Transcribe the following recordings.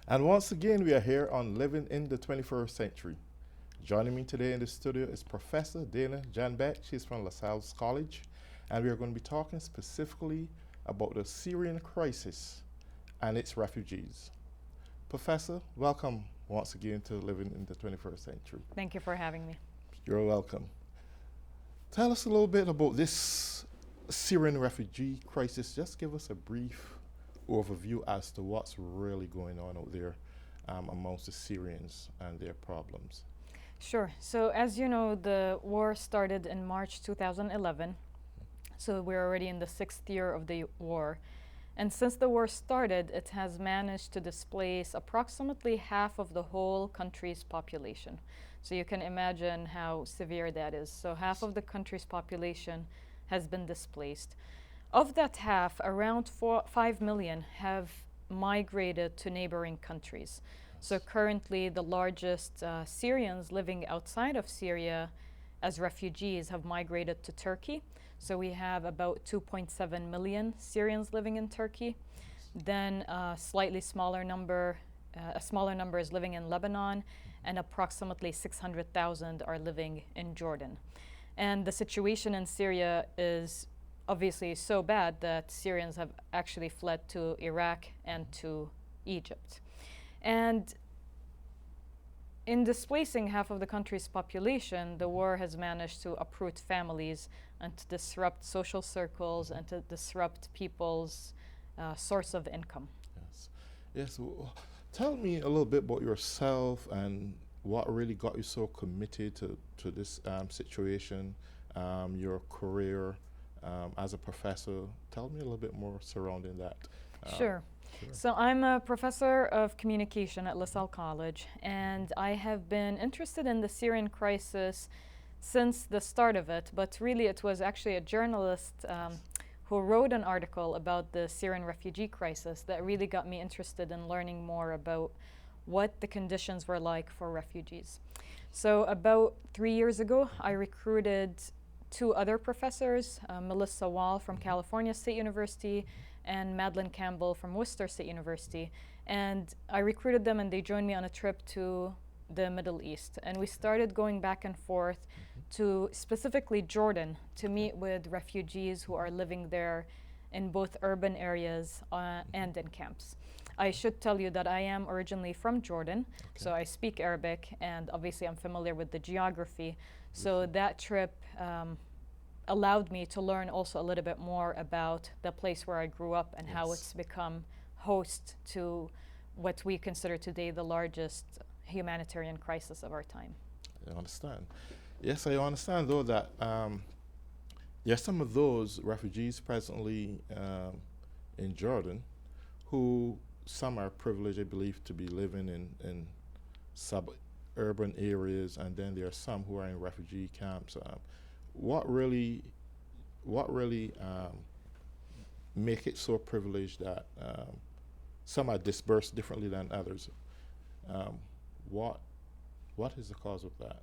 And once again, we are here on Living in the 21st Century. Joining me today in the studio is Professor Dana Janbeck. She's from LaSalle College. And we are going to be talking specifically about the Syrian crisis and its refugees. Professor, welcome once again to Living in the 21st Century. Thank you for having me. You're welcome. Tell us a little bit about this Syrian refugee crisis. Just give us a brief overview as to what's really going on out there amongst the Syrians and their problems. Sure. So, as you know, the war started in March 2011. So, we're already in the sixth year of the war. And since the war started, it has managed to displace approximately half of the whole country's population. So, you can imagine how severe that is. So, half of the country's population has been displaced. Of that half, around 5 million have migrated to neighboring countries. So currently, the largest Syrians living outside of Syria as refugees have migrated to Turkey. So we have about 2.7 million Syrians living in Turkey. Then a smaller number is living in Lebanon, and approximately 600,000 are living in Jordan. And the situation in Syria is obviously so bad that Syrians have actually fled to Iraq and to Egypt. And in displacing half of the country's population, the war has managed to uproot families and to disrupt social circles and to disrupt people's source of income. Yes. Yes. Tell me a little bit about yourself and what really got you so committed to this situation, your career as a professor. Tell me a little bit more surrounding that. Sure. So I'm a professor of communication at LaSalle College, and I have been interested in the Syrian crisis since the start of it, but really it was actually a journalist who wrote an article about the Syrian refugee crisis that really got me interested in learning more about what the conditions were like for refugees. So about 3 years ago, I recruited two other professors, Melissa Wall from California State University and Madeline Campbell from Worcester State University. And I recruited them and they joined me on a trip to the Middle East. And we started going back and forth to specifically Jordan to meet with refugees who are living there in both urban areas and in camps. I should tell you that I am originally from Jordan, so I speak Arabic and obviously I'm familiar with the geography. So that trip allowed me to learn also a little bit more about the place where I grew up and how it's become host to what we consider today the largest humanitarian crisis of our time. I understand. Yes, I understand though that there are some of those refugees presently in Jordan who some are privileged, I believe, to be living in suburban areas, and then there are some who are in refugee camps. What really make it so privileged that some are dispersed differently than others? What is the cause of that?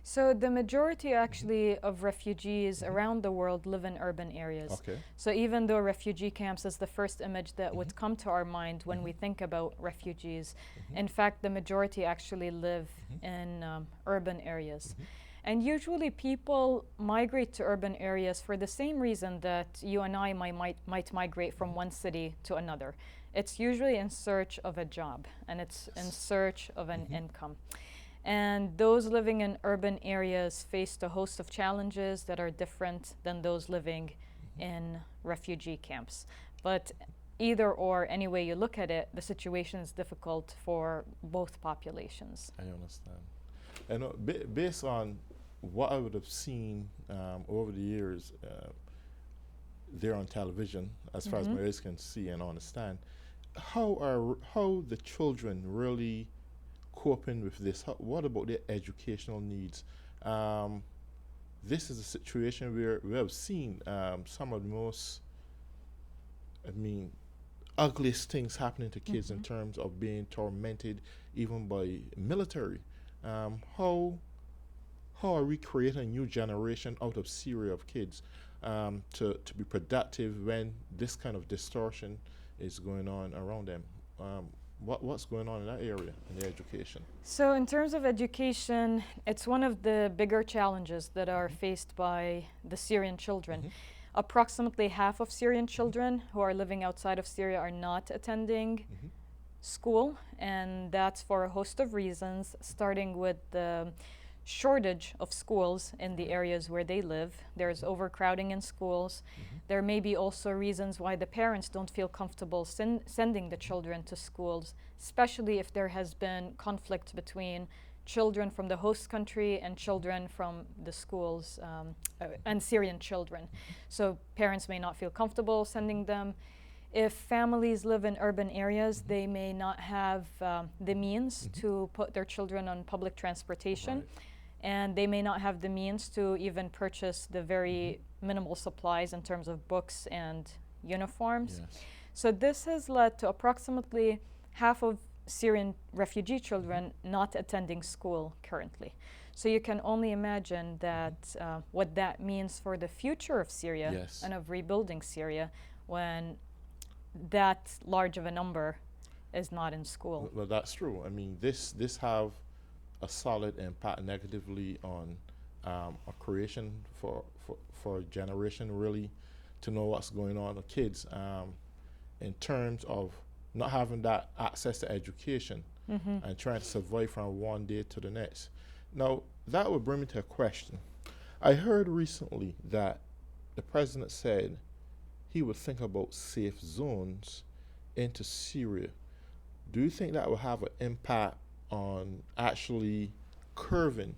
So the majority actually of refugees around the world live in urban areas. Okay. So even though refugee camps is the first image that would come to our mind when we think about refugees, in fact the majority actually live in urban areas. And usually people migrate to urban areas for the same reason that you and I might migrate from one city to another. It's usually in search of a job and it's in search of an income. And those living in urban areas faced a host of challenges that are different than those living in refugee camps. But either or, any way you look at it, the situation is difficult for both populations. I understand. And based on what I would have seen over the years there on television, as far as my eyes can see and understand, how the children really coping with this? What about their educational needs? This is a situation where we have seen some of the most, ugliest things happening to kids in terms of being tormented even by military. How are we creating a new generation out of Syria of kids to be productive when this kind of distortion is going on around them? What's going on in that area in the education? So, in terms of education, it's one of the bigger challenges that are faced by the Syrian children. Mhm. Approximately half of Syrian children who are living outside of Syria are not attending Mhm. school, and that's for a host of reasons, starting with the shortage of schools in the Right. areas where they live. There's overcrowding in schools. Mhm. There may be also reasons why the parents don't feel comfortable sending the children to schools, especially if there has been conflict between children from the host country and children from the schools and Syrian children. So parents may not feel comfortable sending them. If families live in urban areas, Mhm. they may not have the means Mhm. to put their children on public transportation, Right. and they may not have the means to even purchase the very minimal supplies in terms of books and uniforms. Yes. So this has led to approximately half of Syrian refugee children not attending school currently. So you can only imagine that what that means for the future of Syria Yes. and of rebuilding Syria when that large of a number is not in school. Well, that's true. I mean, this have a solid impact negatively on a creation for a generation really to know what's going on with kids in terms of not having that access to education and trying to survive from one day to the next. Now, that would bring me to a question. I heard recently that the president said he would think about safe zones into Syria. Do you think that will have an impact on actually curving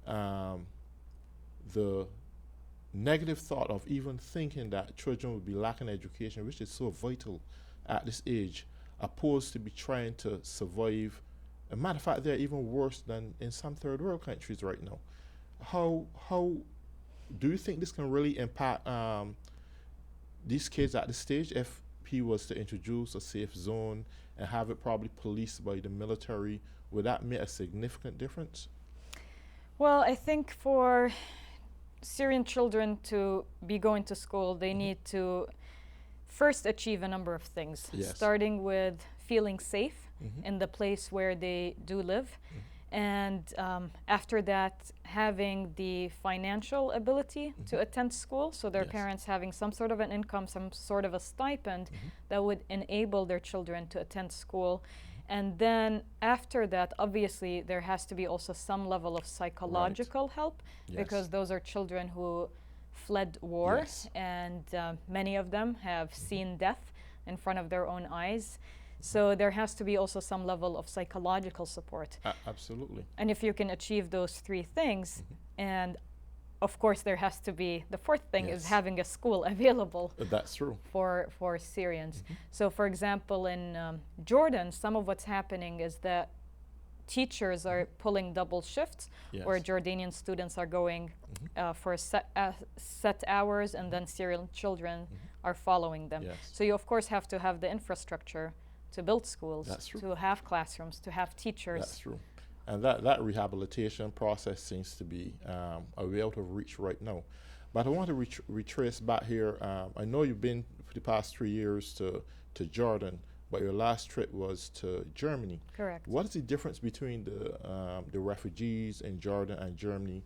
um, the negative thought of even thinking that children would be lacking education, which is so vital at this age, opposed to be trying to survive? As a matter of fact, they're even worse than in some third world countries right now. How do you think this can really impact these kids at this stage if he was to introduce a safe zone and have it probably policed by the military? Would that make a significant difference? Well, I think for Syrian children to be going to school, they Mhm. need to first achieve a number of things, Yes. starting with feeling safe Mhm. in the place where they do live. Mhm. And after that, having the financial ability to Mhm. attend school, so their Yes. parents having some sort of an income, some sort of a stipend Mhm. that would enable their children to attend school. And then after that, obviously, there has to be also some level of psychological help Yes. because those are children who fled war, Yes. and many of them have seen death in front of their own eyes. So there has to be also some level of psychological support. Absolutely. And if you can achieve those three things, and of course there has to be the fourth thing is Yes. having a school available That's true. for Syrians. So for example, in Jordan, some of what's happening is that teachers are pulling double shifts Yes. where Jordanian students are going for set hours, and then Syrian children are following them. Yes. So you of course have to have the infrastructure to build schools, That's true. to have classrooms, to have teachers. That's true. And that rehabilitation process seems to be a way out of reach right now. But I want to retrace back here. I know you've been for the past 3 years to Jordan, but your last trip was to Germany. Correct. What is the difference between the refugees in Jordan and Germany?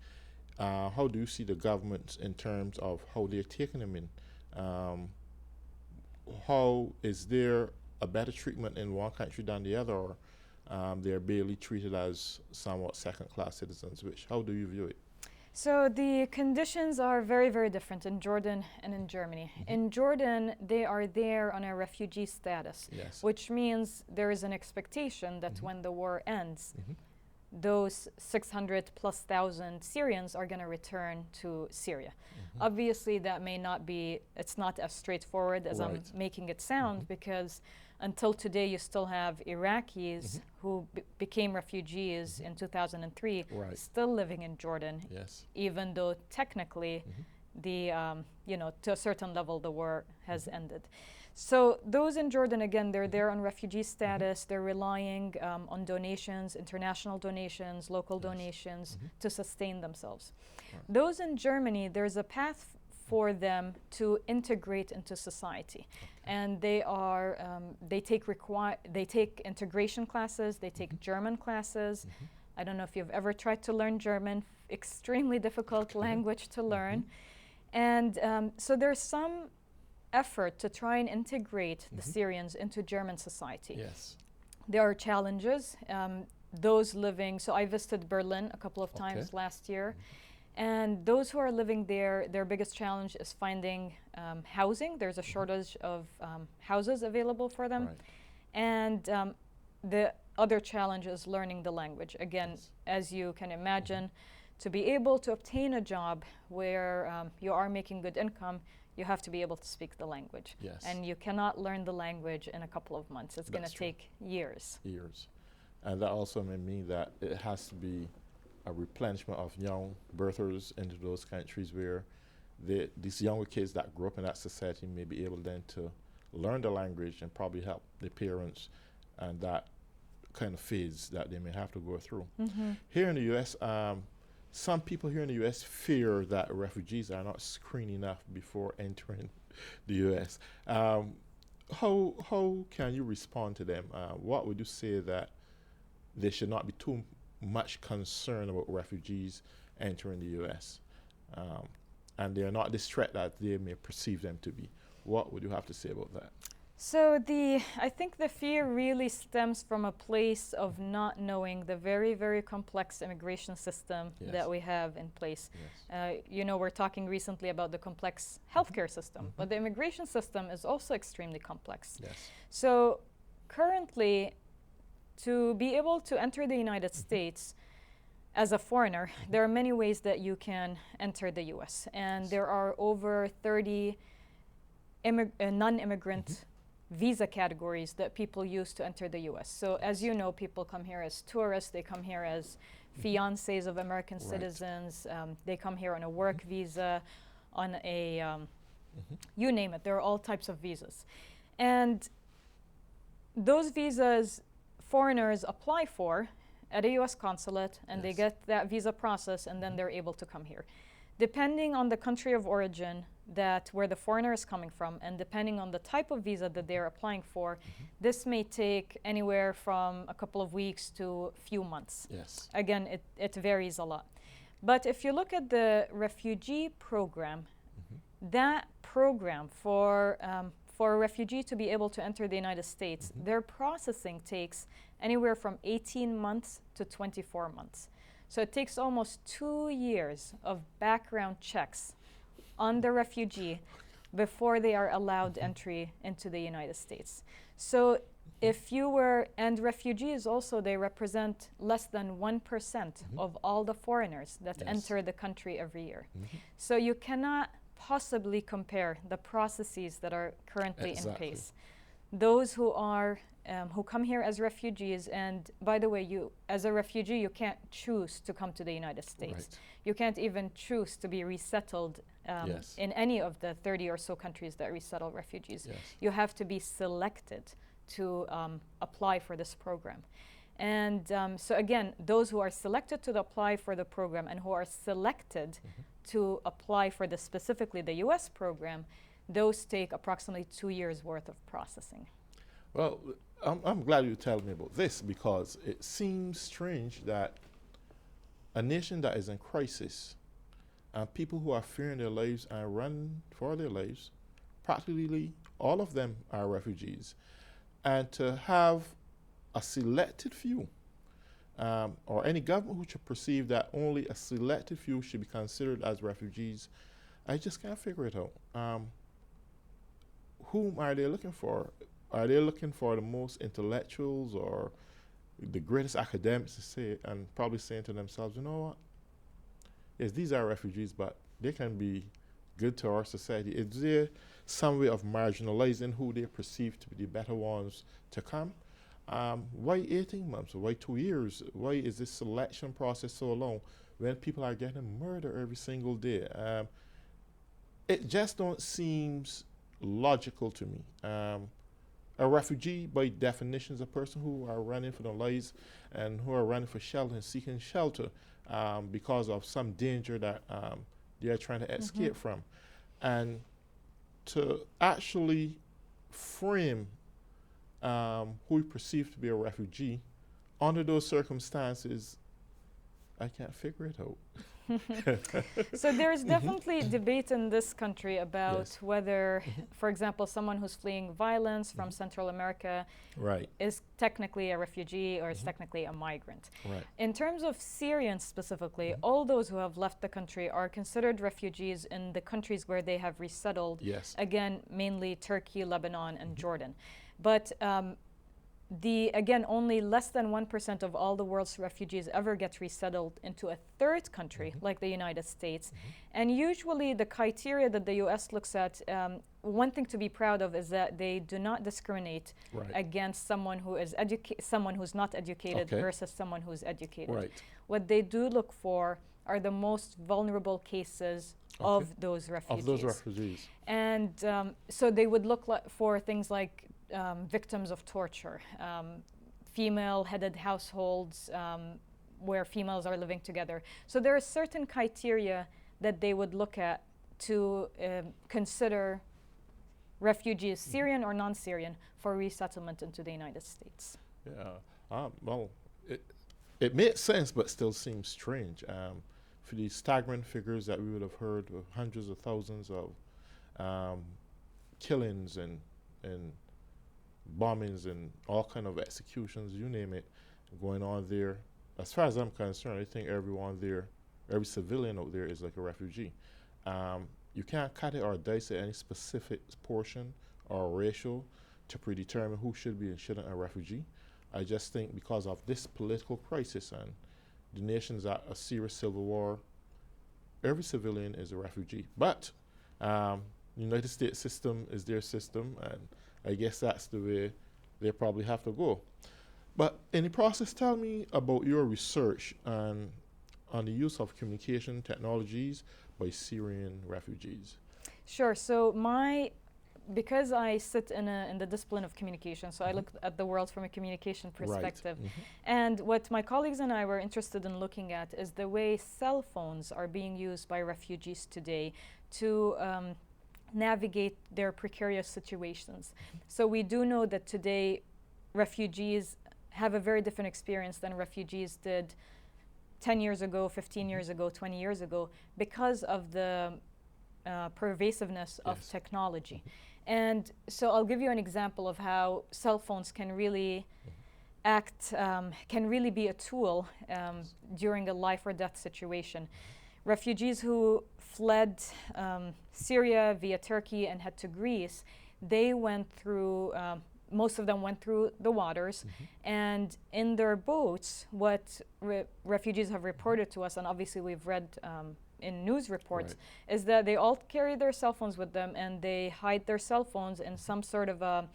How do you see the governments in terms of how they're taking them in? How is there a better treatment in one country than the other, or they're barely treated as somewhat second-class citizens? How do you view it? So the conditions are very, very different in Jordan and in Germany. In Jordan, they are there on a refugee status, Yes. which means there is an expectation that when the war ends, those 600 plus thousand Syrians are going to return to Syria. Obviously, that may not be, it's not as straightforward as I'm Right. making it sound, because until today you still have Iraqis who became refugees in 2003 Right. still living in Jordan, Yes. even though technically the to a certain level the war has ended. So those in Jordan, again, they're there on refugee status. They're relying on donations, international donations, local donations to sustain themselves. Right. Those in Germany, there's a path for them to integrate into society. and they take integration classes, they take German classes. I don't know if you've ever tried to learn German, extremely difficult language to learn. And so there's some effort to try and integrate the Syrians into German society. Yes. There are challenges. Those living, so I visited Berlin a couple of times last year, and those who are living there, their biggest challenge is finding housing. There's a shortage of houses available for them. Right. And the other challenge is learning the language. Again, as you can imagine, to be able to obtain a job where you are making good income, you have to be able to speak the language. Yes. And you cannot learn the language in a couple of months. It's going to take years. Years. And that also may mean that it has to be a replenishment of young birthers into those countries where these younger kids that grow up in that society may be able then to learn the language and probably help their parents and that kind of phase that they may have to go through. Here in the U.S., some people here in the U.S. fear that refugees are not screened enough before entering the U.S. How can you respond to them? What would you say that there should not be too much concern about refugees entering the U.S. And they're not this threat that they may perceive them to be? What would you have to say about that? So I think the fear really stems from a place of not knowing the very, very complex immigration system that we have in place. We're talking recently about the complex healthcare system, but the immigration system is also extremely complex. So currently, to be able to enter the United States as a foreigner, there are many ways that you can enter the U.S. And there are over 30 non-immigrant visa categories that people use to enter the U.S. So as you know, people come here as tourists, they come here as fiancés of American citizens, they come here on a work visa, on a, you name it, there are all types of visas. And those visas foreigners apply for at a U.S. consulate, and they get that visa process, and then they're able to come here. Depending on the country of origin where the foreigner is coming from, and depending on the type of visa that they're applying for, this may take anywhere from a couple of weeks to a few months. Again, it varies a lot. But if you look at the refugee program, that program for a refugee to be able to enter the United States, their processing takes anywhere from 18 months to 24 months. So it takes almost 2 years of background checks on the refugee before they are allowed entry into the United States. So and refugees also, they represent less than 1% of all the foreigners that enter the country every year. So you cannot possibly compare the processes that are currently in place. Those who come here as refugees, and by the way, as a refugee, you can't choose to come to the United States. You can't even choose to be resettled in any of the 30 or so countries that resettle refugees. You have to be selected to apply for this program. And so again, those who are selected to apply for the program and who are selected to apply for specifically the U.S. program, those take approximately 2 years worth of processing. Well, I'm glad you tell me about this, because it seems strange that a nation that is in crisis and people who are fearing their lives and running for their lives, practically all of them are refugees. And to have a selected few, or any government who should perceive that only a selected few should be considered as refugees, I just can't figure it out. Whom are they looking for? Are they looking for the most intellectuals or the greatest academics to say, and probably saying to themselves, you know what? Yes, these are refugees, but they can be good to our society. Is there some way of marginalizing who they perceive to be the better ones to come? Why 18 months? Why 2 years? Why is this selection process so long when people are getting murdered every single day? It just don't seem logical to me. A refugee, by definition, is a person who are running for their lives and who are running for shelter and seeking shelter because of some danger that they are trying to escape from. And to actually frame who we perceive to be a refugee under those circumstances, I can't figure it out. So there's definitely debate in this country about Yes. whether, for example, someone who's fleeing violence from Central America Right, is technically a refugee or is technically a migrant. right. In terms of Syrians specifically, all those who have left the country are considered refugees in the countries where they have resettled. Yes. Again, mainly Turkey, Lebanon, and Jordan. But again, only less than 1% of all the world's refugees ever get resettled into a third country like the United States. And usually the criteria that the US looks at, one thing to be proud of is that they do not discriminate Right. against someone who is someone who's not educated Okay. versus someone who's educated. Right. What they do look for are the most vulnerable cases of those refugees. Of those refugees. And so they would look for things like victims of torture, female-headed households where females are living together. So there are certain criteria that they would look at to consider refugees, Syrian or non-Syrian, for resettlement into the United States. Yeah. Well, it makes sense, but still seems strange. For these staggering figures that we would have heard of hundreds of thousands of killings and bombings and all kind of executions, you name it, going on there. As far as I'm concerned, I think everyone there, every civilian out there is like a refugee. You can't cut it or dice it any specific portion or ratio to predetermine who should be and shouldn't a refugee. I just think because of this political crisis and the nation's at a serious civil war, every civilian is a refugee. But the United States system is their system, and I guess that's the way they probably have to go. But in the process, tell me about your research on the use of communication technologies by Syrian refugees. Sure. So because I sit in the discipline of communication, so I look at the world from a communication perspective. Right. And what my colleagues and I were interested in looking at is the way cell phones are being used by refugees today to navigate their precarious situations. So we do know that today refugees have a very different experience than refugees did 10 years ago, 15 years ago, 20 years ago, because of the pervasiveness of Yes. technology. And so I'll give you an example of how cell phones can really can really be a tool during a life or death situation. Refugees who fled Syria via Turkey and head to Greece, they went through, most of them went through the waters, and in their boats, what refugees have reported to us, and obviously we've read in news reports, is that they all carry their cell phones with them, and they hide their cell phones in some sort of a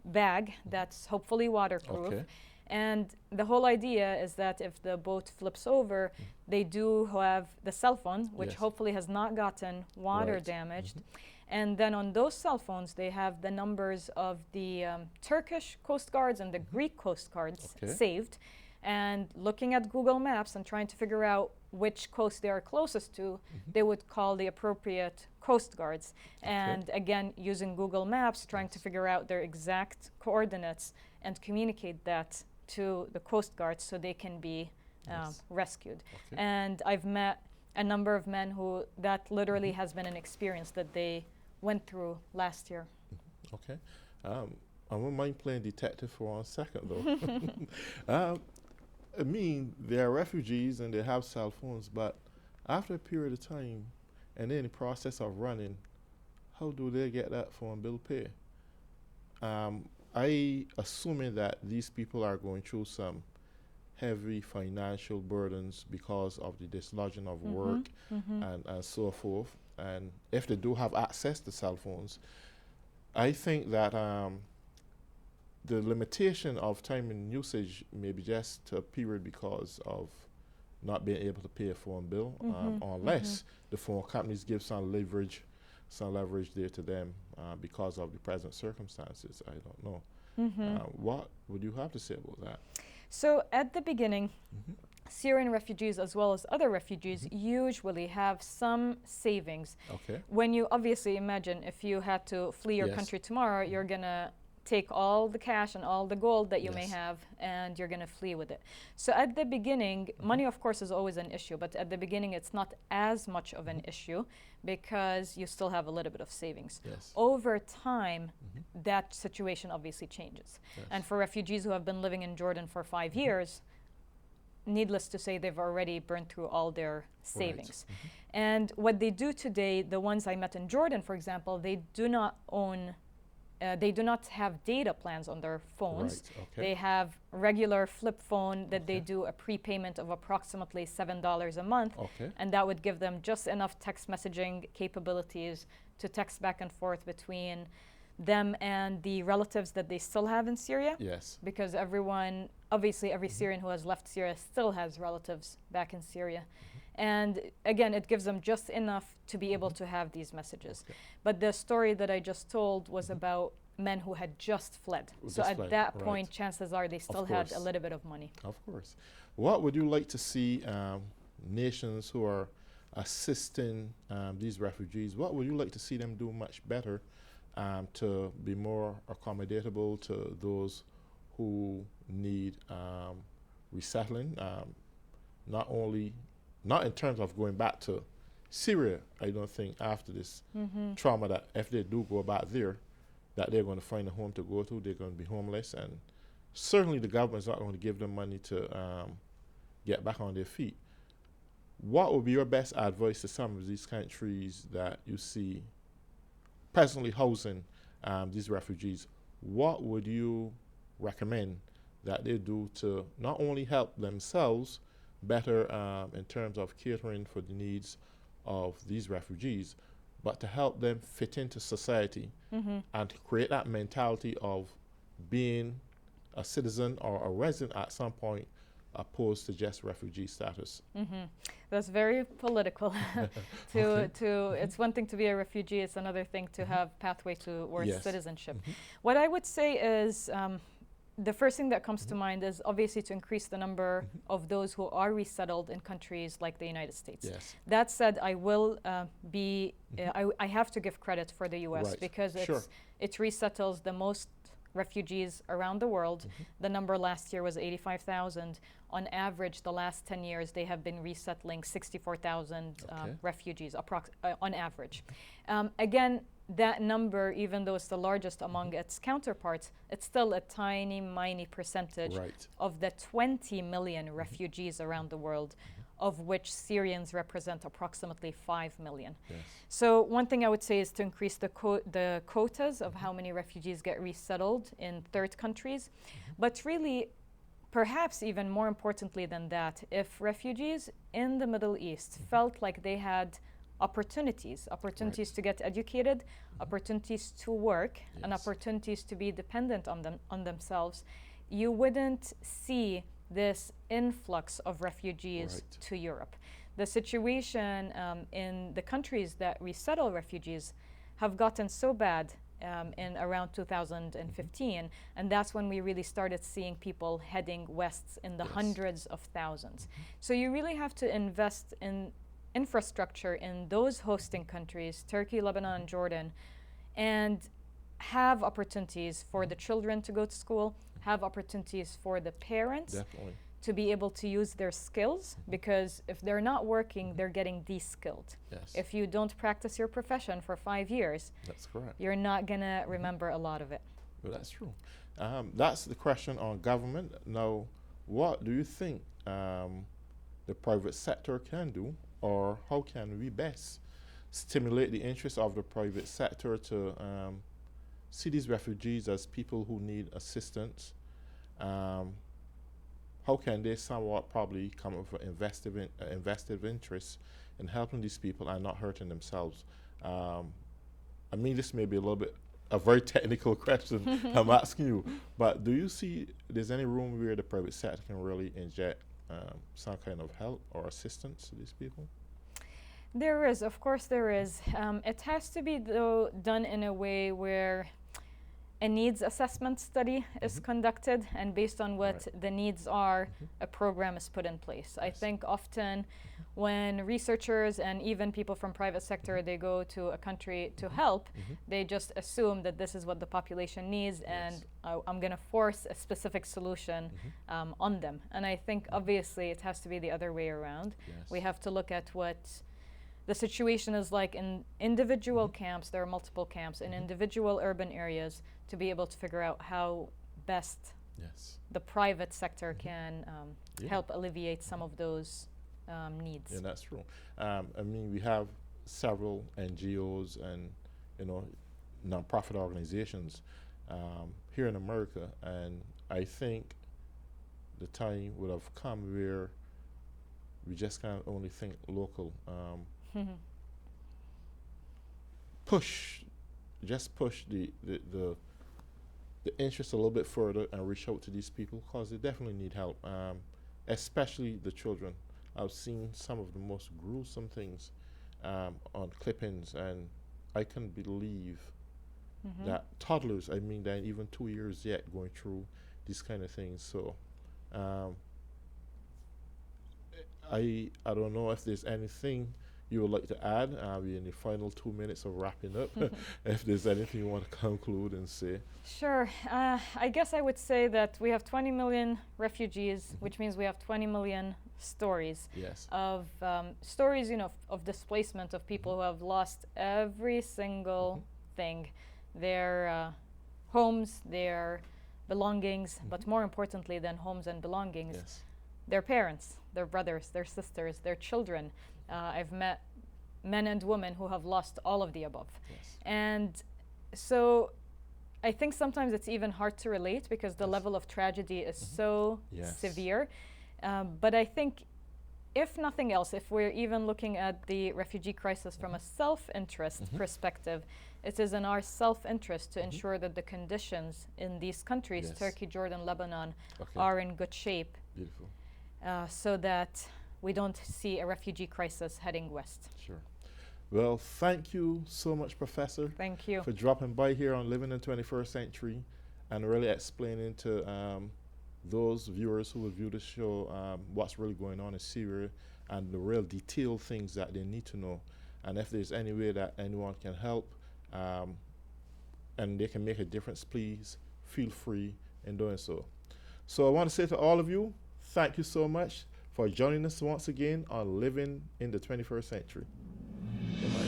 bag that's hopefully waterproof. Okay. And the whole idea is that if the boat flips over, they do have the cell phone, which Yes. hopefully has not gotten water Right. damaged. And then on those cell phones, they have the numbers of the Turkish Coast Guards and the Greek Coast Guards Okay. saved. And looking at Google Maps and trying to figure out which coast they are closest to, they would call the appropriate Coast Guards. And again, using Google Maps, trying to figure out their exact coordinates and communicate that to the Coast Guards so they can be Yes. rescued. Okay. And I've met a number of men who that literally has been an experience that they went through last year. Okay. I wouldn't mind playing detective for 1 second, though. I mean, they're refugees and they have cell phones, but after a period of time and in the process of running, how do they get that phone bill paid? I assuming that these people are going through some heavy financial burdens because of the dislodging of work and so forth. And if they do have access to cell phones, I think that the limitation of time and usage may be just a period because of not being able to pay a phone bill, unless the phone companies give some leverage there to them because of the present circumstances. I don't know. What would you have to say about that? So at the beginning, Syrian refugees, as well as other refugees, usually have some savings. Okay. When you obviously imagine if you had to flee your Yes. country tomorrow, you're going to take all the cash and all the gold that you may Yes. have and you're going to flee with it. So at the beginning, money of course is always an issue, but at the beginning it's not as much of an issue because you still have a little bit of savings. Yes. Over time, that situation obviously changes. Yes. And for refugees who have been living in Jordan for 5 years, needless to say, they've already burned through all their savings. And what they do today, the ones I met in Jordan, for example, they do not own, they do not have data plans on their phones. Right. Okay. They have regular flip phone that they Okay. do a prepayment of approximately $7 a month. Okay. And that would give them just enough text messaging capabilities to text back and forth between them and the relatives that they still have in Syria. Yes. Because everyone, obviously every Syrian who has left Syria still has relatives back in Syria. And again, it gives them just enough to be able to have these messages. Okay. But the story that I just told was about men who had just fled. Who So just at fled, that right. point, chances are they still had a course. little bit of money. Of course. What would you like to see nations who are assisting these refugees, what would you like to see them do much better to be more accommodatable to those who need resettling? Not in terms of going back to Syria, I don't think after this trauma that if they do go back there, that they're going to find a home to go to, they're going to be homeless, and certainly the government's not going to give them money to get back on their feet. What would be your best advice to some of these countries that you see presently housing these refugees? What would you recommend that they do to not only help themselves better in terms of catering for the needs of these refugees, but to help them fit into society and to create that mentality of being a citizen or a resident at some point, opposed to just refugee status? That's very political. It's one thing to be a refugee, it's another thing to have pathway towards Yes. citizenship. What I would say is the first thing that comes to mind is obviously to increase the number of those who are resettled in countries like the United States. Yes. That said, I will I have to give credit for the U.S. Right. because Sure. it resettles the most refugees around the world. The number last year was 85,000. On average, the last 10 years, they have been resettling 64,000 Okay. refugees on average. Again, that number, even though it's the largest among its counterparts, it's still a tiny, minor percentage Right. of the 20 million refugees around the world, of which Syrians represent approximately 5 million. Yes. So one thing I would say is to increase the quotas of how many refugees get resettled in third countries. But really, perhaps even more importantly than that, if refugees in the Middle East felt like they had opportunities to get educated, opportunities to work, and Yes. opportunities to be dependent on themselves, you wouldn't see this influx of refugees Right. to Europe. The situation in the countries that resettle refugees have gotten so bad in around 2015, and that's when we really started seeing people heading west in the Yes. hundreds of thousands. So you really have to invest in infrastructure in those hosting countries, Turkey, Lebanon, and Jordan, and have opportunities for the children to go to school, have opportunities for the parents Definitely. to be able to use their skills, because if they're not working, they're getting de-skilled. Yes. If you don't practice your profession for 5 years, That's correct. you're not gonna remember a lot of it. Well, that's true. That's the question on government. Now, what do you think the private sector can do, or how can we best stimulate the interest of the private sector to see these refugees as people who need assistance? How can they somewhat probably come up with invested interest in helping these people and not hurting themselves? I mean, this may be a very technical question I'm asking you, but do you see there's any room where the private sector can really inject some kind of help or assistance to these people? There is, of course there is. It has to be though done in a way where a needs assessment study is conducted, and based on what the needs are, a program is put in place. I think often when researchers and even people from private sector, they go to a country to help, they just assume that this is what the population needs, and I'm going to force a specific solution on them. And I think obviously it has to be the other way around. We have to look at what the situation is like in individual camps. There are multiple camps in individual urban areas, to be able to figure out how best the private sector can help alleviate some of those needs. Yeah, that's true. I mean, we have several NGOs and, you know, nonprofit organizations here in America, and I think the time would have come where we just can't only think local. Push the interest a little bit further and reach out to these people, because they definitely need help, especially the children. I've seen some of the most gruesome things on clippings, and I couldn't believe that toddlers, I mean, they're even 2 years yet going through these kind of things. So I don't know if there's anything you would like to add. We're in the final 2 minutes of wrapping up. If there's anything you want to conclude and say. Sure. I guess I would say that we have 20 million refugees, which means we have 20 million stories of stories, you know, of displacement, of people who have lost every single thing, their homes, their belongings, but more importantly than homes and belongings, their parents, their brothers, their sisters, their children. I've met men and women who have lost all of the above. And so I think sometimes it's even hard to relate, because the level of tragedy is so severe. But I think, if nothing else, if we're even looking at the refugee crisis from a self-interest perspective, it is in our self-interest to ensure that the conditions in these countries, Turkey, Jordan, Lebanon, are in good shape. Beautiful. So that we don't see a refugee crisis heading west. Sure. Well, thank you so much, Professor. Thank you for dropping by here on Living in the 21st Century and really explaining to those viewers who will view the show what's really going on in Syria and the real detailed things that they need to know. And if there's any way that anyone can help and they can make a difference, please feel free in doing so. So I want to say to all of you, thank you so much for joining us once again on Living in the 21st Century. Goodbye.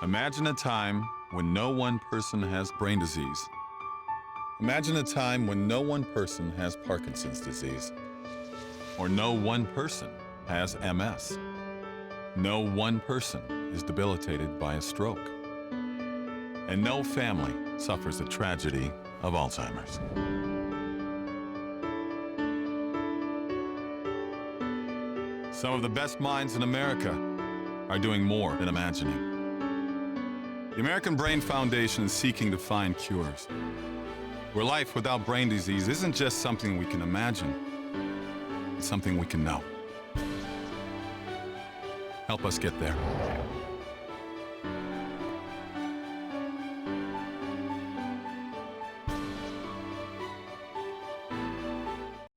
Imagine a time when no one person has brain disease. Imagine a time when no one person has Parkinson's disease. Or no one person has MS. No one person is debilitated by a stroke. And no family suffers the tragedy of Alzheimer's. Some of the best minds in America are doing more than imagining. The American Brain Foundation is seeking to find cures, where life without brain disease isn't just something we can imagine, it's something we can know. Help us get there.